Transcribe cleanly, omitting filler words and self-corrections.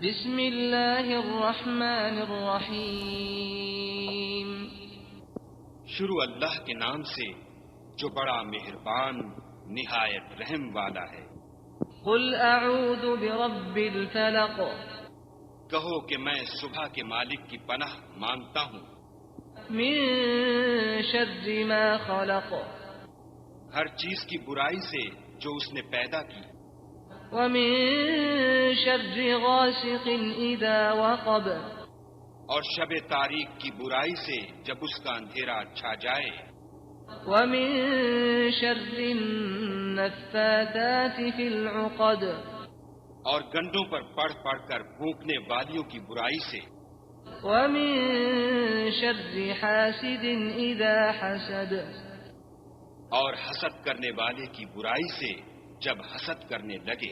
بسم اللہ الرحمن الرحیم شروع اللہ کے نام سے جو بڑا مہربان نہایت رحم والا ہے۔ قل اعوذ برب الفلق، کہو کہ میں صبح کے مالک کی پناہ مانگتا ہوں من شر ما خلق، ہر چیز کی برائی سے جو اس نے پیدا کی، ومن شر غاسق اذا وقب، اور شب تاریک کی برائی سے جب اس کا اندھیرا چھا جائے، ومن شر النفاثات في العقد، اور گنڈوں پر پڑھ پڑھ کر پھونکنے والیوں کی برائی سے، ومن شر حاسد اذا حسد، اور حسد کرنے والے کی برائی سے جب حسد کرنے لگے۔